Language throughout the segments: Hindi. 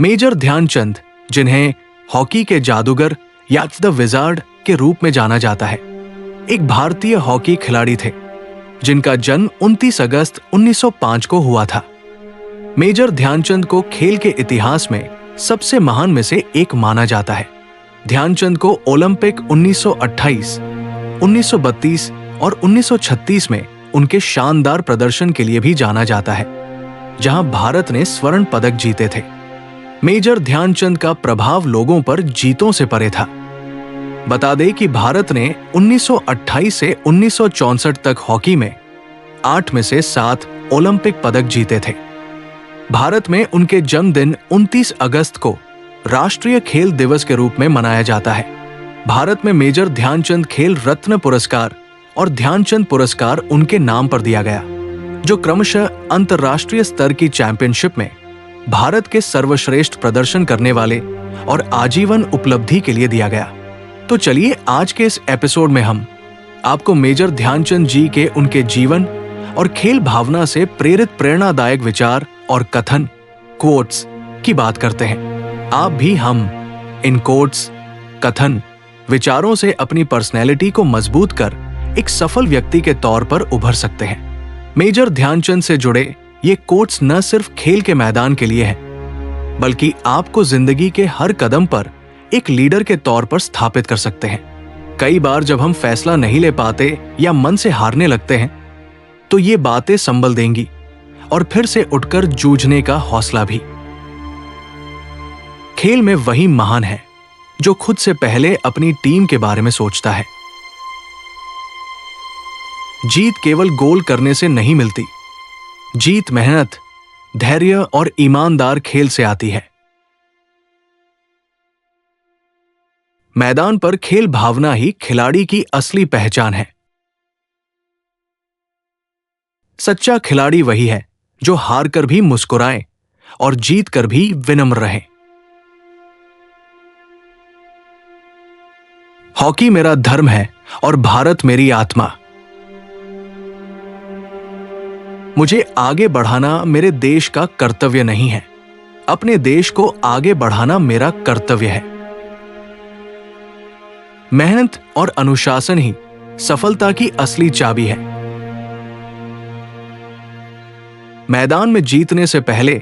मेजर ध्यानचंद, जिन्हें हॉकी के जादूगर या द विजार्ड के रूप में जाना जाता है, एक भारतीय हॉकी खिलाड़ी थे जिनका जन्म 29 अगस्त 1905 को हुआ था। मेजर ध्यानचंद को खेल के इतिहास में सबसे महान में से एक माना जाता है। ध्यानचंद को ओलंपिक 1928, 1932 और 1936 में उनके शानदार प्रदर्शन के लिए भी जाना जाता है, जहां भारत ने स्वर्ण पदक जीते थे। मेजर ध्यानचंद का प्रभाव लोगों पर जीतों से परे था। बता दें कि भारत ने 1928 से 1964 तक हॉकी में 8 में से 7 ओलंपिक पदक जीते थे। भारत में उनके जन्मदिन 29 अगस्त को राष्ट्रीय खेल दिवस के रूप में मनाया जाता है। भारत में मेजर ध्यानचंद खेल रत्न पुरस्कार और ध्यानचंद पुरस्कार उनके नाम पर दिया गया, जो क्रमशः अंतर्राष्ट्रीय स्तर की चैंपियनशिप में भारत के सर्वश्रेष्ठ प्रदर्शन करने वाले और आजीवन उपलब्धि के लिए दिया गया। तो चलिए आज के इस एपिसोड में हम आपको मेजर ध्यानचंद जी के उनके जीवन और खेल भावना से प्रेरित प्रेरणादायक विचार और कथन, कोट्स की बात करते हैं। आप भी हम इन कोट्स, कथन, विचारों से अपनी पर्सनैलिटी को मजबूत कर एक सफल व्यक्ति के तौर पर उभर सकते हैं। मेजर ध्यानचंद से जुड़े ये कोट्स न सिर्फ खेल के मैदान के लिए हैं, बल्कि आपको जिंदगी के हर कदम पर एक लीडर के तौर पर स्थापित कर सकते हैं। कई बार जब हम फैसला नहीं ले पाते या मन से हारने लगते हैं, तो ये बातें संबल देंगी और फिर से उठकर जूझने का हौसला भी। खेल में वही महान है जो खुद से पहले अपनी टीम के बारे में सोचता है। जीत केवल गोल करने से नहीं मिलती। जीत मेहनत, धैर्य और ईमानदार खेल से आती है। मैदान पर खेल भावना ही खिलाड़ी की असली पहचान है। सच्चा खिलाड़ी वही है जो हार कर भी मुस्कुराए और जीत कर भी विनम्र रहे। हॉकी मेरा धर्म है और भारत मेरी आत्मा। मुझे आगे बढ़ाना मेरे देश का कर्तव्य नहीं है, अपने देश को आगे बढ़ाना मेरा कर्तव्य है। मेहनत और अनुशासन ही सफलता की असली चाबी है। मैदान में जीतने से पहले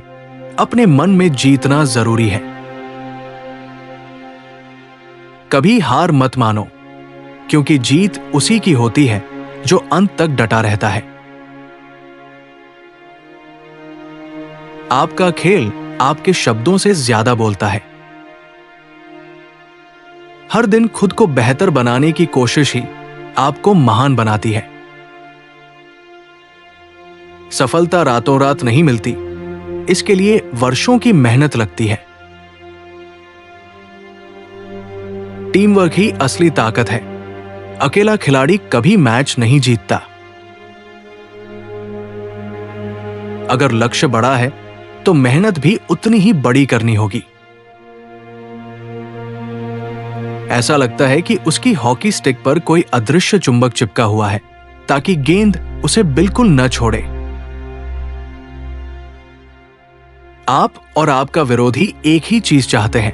अपने मन में जीतना जरूरी है। कभी हार मत मानो, क्योंकि जीत उसी की होती है जो अंत तक डटा रहता है। आपका खेल आपके शब्दों से ज्यादा बोलता है। हर दिन खुद को बेहतर बनाने की कोशिश ही आपको महान बनाती है। सफलता रातों रात नहीं मिलती, इसके लिए वर्षों की मेहनत लगती है। टीम वर्क ही असली ताकत है। अकेला खिलाड़ी कभी मैच नहीं जीतता। अगर लक्ष्य बड़ा है तो मेहनत भी उतनी ही बड़ी करनी होगी। ऐसा लगता है कि उसकी हॉकी स्टिक पर कोई अदृश्य चुंबक चिपका हुआ है, ताकि गेंद उसे बिल्कुल न छोड़े। आप और आपका विरोधी एक ही चीज चाहते हैं।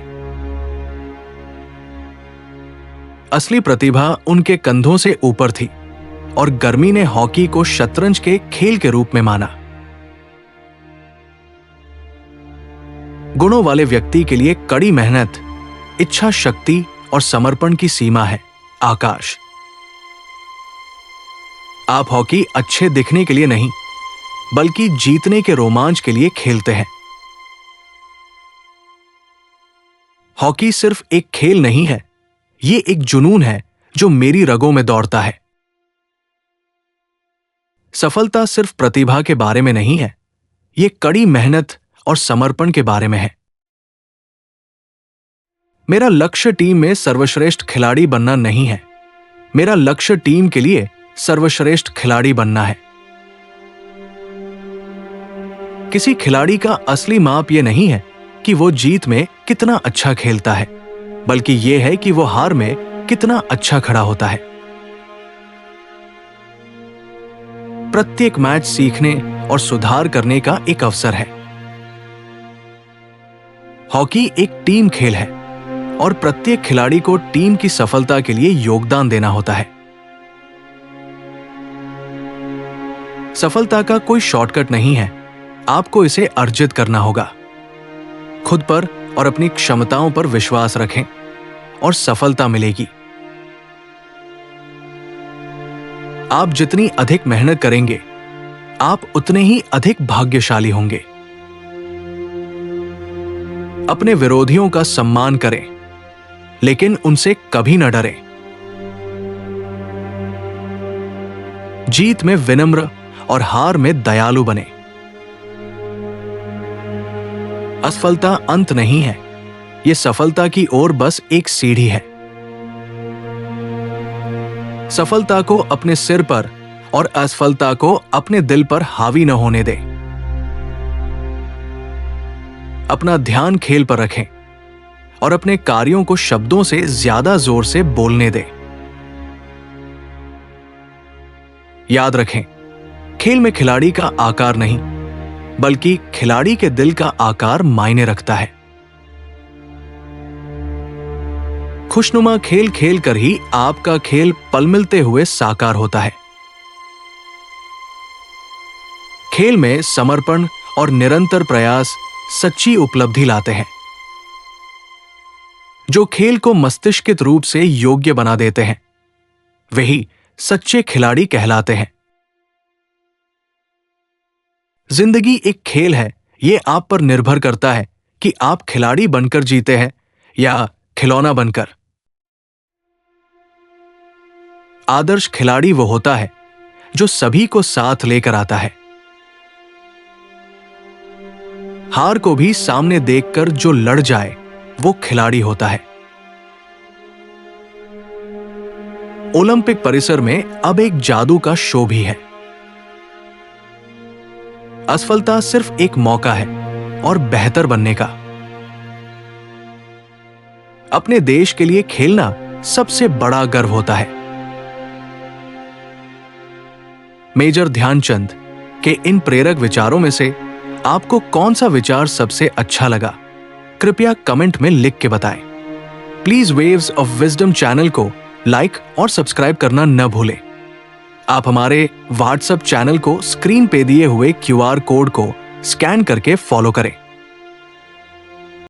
असली प्रतिभा उनके कंधों से ऊपर थी और गर्मी ने हॉकी को शतरंज के खेल के रूप में माना। गुणों वाले व्यक्ति के लिए कड़ी मेहनत, इच्छा शक्ति और समर्पण की सीमा है आकाश। आप हॉकी अच्छे दिखने के लिए नहीं, बल्कि जीतने के रोमांच के लिए खेलते हैं। हॉकी सिर्फ एक खेल नहीं है, ये एक जुनून है जो मेरी रगों में दौड़ता है। सफलता सिर्फ प्रतिभा के बारे में नहीं है, ये कड़ी मेहनत और समर्पण के बारे में है। मेरा लक्ष्य टीम में सर्वश्रेष्ठ खिलाड़ी बनना नहीं है, मेरा लक्ष्य टीम के लिए सर्वश्रेष्ठ खिलाड़ी बनना है। किसी खिलाड़ी का असली माप यह नहीं है कि वो जीत में कितना अच्छा खेलता है, बल्कि यह है कि वो हार में कितना अच्छा खड़ा होता है। प्रत्येक मैच सीखने और सुधार करने का एक अवसर है। हॉकी एक टीम खेल है और प्रत्येक खिलाड़ी को टीम की सफलता के लिए योगदान देना होता है। सफलता का कोई शॉर्टकट नहीं है, आपको इसे अर्जित करना होगा। खुद पर और अपनी क्षमताओं पर विश्वास रखें और सफलता मिलेगी। आप जितनी अधिक मेहनत करेंगे, आप उतने ही अधिक भाग्यशाली होंगे। अपने विरोधियों का सम्मान करें, लेकिन उनसे कभी न डरें। जीत में विनम्र और हार में दयालु बने। असफलता अंत नहीं है, यह सफलता की ओर बस एक सीढ़ी है। सफलता को अपने सिर पर और असफलता को अपने दिल पर हावी न होने दें। अपना ध्यान खेल पर रखें और अपने कार्यों को शब्दों से ज्यादा जोर से बोलने दें। याद रखें, खेल में खिलाड़ी का आकार नहीं, बल्कि खिलाड़ी के दिल का आकार मायने रखता है। खुशनुमा खेल खेल कर ही आपका खेल पल मिलते हुए साकार होता है। खेल में समर्पण और निरंतर प्रयास सच्ची उपलब्धि लाते हैं। जो खेल को मस्तिष्कित रूप से योग्य बना देते हैं, वही सच्चे खिलाड़ी कहलाते हैं। जिंदगी एक खेल है, यह आप पर निर्भर करता है कि आप खिलाड़ी बनकर जीते हैं या खिलौना बनकर। आदर्श खिलाड़ी वो होता है जो सभी को साथ लेकर आता है। हार को भी सामने देखकर जो लड़ जाए, वो खिलाड़ी होता है। ओलंपिक परिसर में अब एक जादू का शो भी है। असफलता सिर्फ एक मौका है और बेहतर बनने का। अपने देश के लिए खेलना सबसे बड़ा गर्व होता है। मेजर ध्यानचंद के इन प्रेरक विचारों में से आपको कौन सा विचार सबसे अच्छा लगा, कृपया कमेंट में लिख के बताएं। Please waves of wisdom channel को लाइक और सब्सक्राइब करना न भूलें। आप हमारे व्हाट्सएप चैनल को स्क्रीन पे दिए हुए QR कोड को स्कैन करके फॉलो करें।